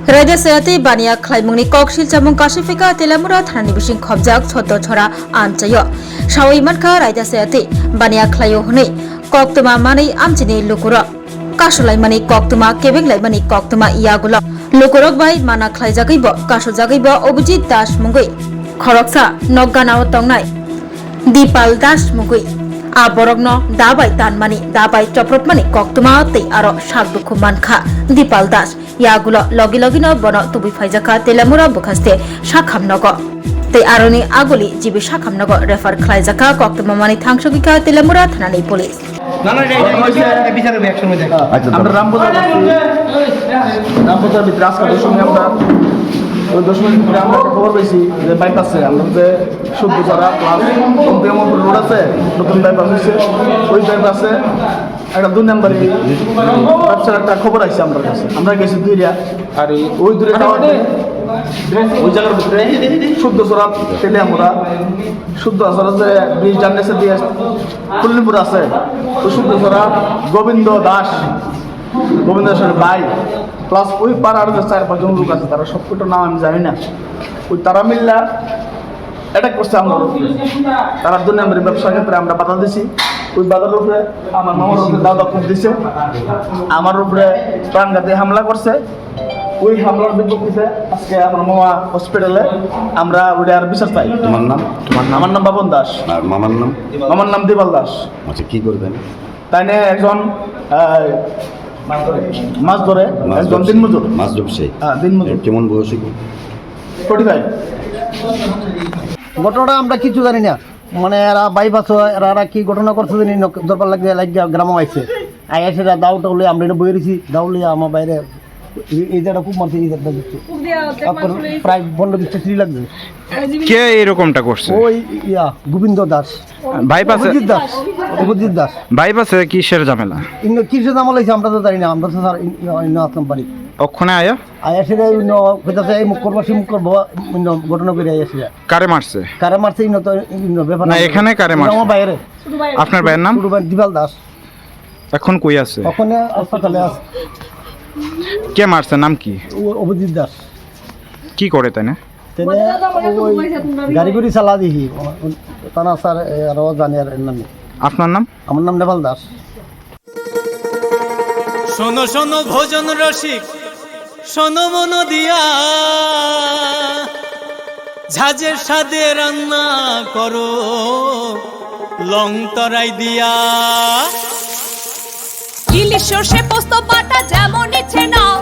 Raja Sayati Bania Klaimuni Kokshil Chamung Kashifika Telamura Thanani Bishing Khobjak Choto Chora Amchayo Shawi Manka Raja Sayati Bania Klayo Hune Koktuma Mani Amchini Lukura Kashulai Mani Koktuma Keving Laimani Koktuma Iagula Lukurok Bai Mana Klaijagibo Kashujagibo Obujit Dash Mungui Khoroksa Nogganao Tongnai Dipal Dash Mungui Aborogno Dabai Tanmani Dabai Choprotmani Koktuma Te Aro Shagduku Manka Dipal Dash Yagulo Logi Logino Bono Tubi Faizaka Telamura Bukaste Shakham Nogo Te Aroni Aguli Jibi Shakham Nogo Refer Klaizaka Koktuma Mani Thangsogika Telamura Thanani Police আমরা রামপোতার ভিতরে আজকে দশমী আমরা ওই দশমীর ভিতরে আমরা একটা খবর পেয়েছি যে বাইপাসে আমাদের শুদ্ধ করা প্লাস কম্পিয়ামপুর রোড আছে নতুন বাইপাস হয়েছে ওই বাইপাসে একটা 2 নম্বরে ব্যবসার একটা খবর আসছে আমার কাছে আমরা গেছি দুইটা আর ওই দূরে ওই জায়গার ভিতরে শুদ্ধ চড়া তেলে আমরা শুদ্ধ চড়া যে ব্রিজ জার্নেসে দিয়ে কুল্লিপুর আছে ওই শুদ্ধ চড়া গোবিন্দ দাস ভাই প্লাস ওই পাড়ার যে 4-5 জন লোক আছে তারা সবকটার নাম আমি জানি না ওই তারা মিল্লা অ্যাটাক করছে আমার উপরে তারা 2 নম্বরের ব্যবসার ক্ষেত্রে আমরা বাধা দিছি ওই বাধার উপরে আমার মামার উপরে দাদা খুব দিছে আমার উপরে প্রাণঘাতী হামলা করছে ওই হামলার বিপক্ষে আজকে আমার মামা হসপিটালে আমরা ওইটার বিচার চাই। তোমার নাম? আমার নাম বাবন দাস। আর মামার নাম? মামার নাম দেবাল দাস। আচ্ছা, কি করবেন? তাই না একজন মাছ ধরে একজন দিনমজুর। মাছ ব্যবসায়ী? হ্যাঁ, দিনমজুর। কেমন বয়সী? 45। ঘটনাটা আমরা কিছু জানি না, মানে এরা বাইপাস এরা কি ঘটনা করছে জানি দরকার লাগিয়ে গ্রামে আইছে আইসে দাও টাউলে আমরা এটা বয়ে দিছি দাউলে আমার বাইরে এই জায়গাটা খুব মারছে, এই জায়গাটা দিচ্ছে প্রায় 15-20 সিঁড়ি লাগবে। কে এরকমটা করছে? ওই গোবিন্দ দাস বাইপাসে? অভিজিৎ দাস। বাইপাসে কিসের ঝামেলা? কিসের জামাল হয়েছে আমরা তো জানি না, আমরা তো স্যার আসলাম পারি ওখানে আয়া আইসে এই মুখ করবো সে মুখ করবো ঘটনা করে আইসে কারে মারছে? কারে মারছে ব্যাপার না, এখানে কারে মারছে? আমার বাইরে। আপনার ভাইয়ের নাম? দিবাল দাস। এখন কই আছে? ওখানে হাসপাতালে আছে। কে মারছে? নাম কি? অভিজিৎ দাস। কি করে তাই না? গাড়ি গুড়ি চালা দেখি তারা স্যার আরো জানি আর নামে। আপনার নাম? আমার নাম নেপাল দাস। শোনো শোনো ভোজন রসিক, শোনো মন দিয়া, ঝাঁঝের স্বাদে রান্না করো লং তরাই দিয়া। ইলিশ সর্ষে পোস্ত বাটা যেমন ইচ্ছে নাও,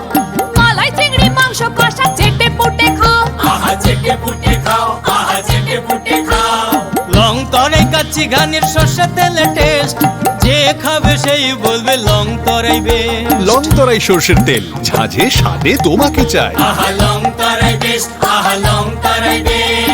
মালাই চিংড়ি মাংস কষা চেটে পুটে খাও, আহা চেটে পুটে খাও, আহা চেটে পুটে খাও। লং তরাই কাচ্চি ঘানির সর্ষে তেলে টেস্ট, যে খাবে সেই বলবে লং তরাইবে। লং তরাই সর্ষের তেল, ঝাঁঝে স্বাদে তোমাকে চাই। আহা লং তরাই বেস্ট, আহা লং তরাই বেস্ট।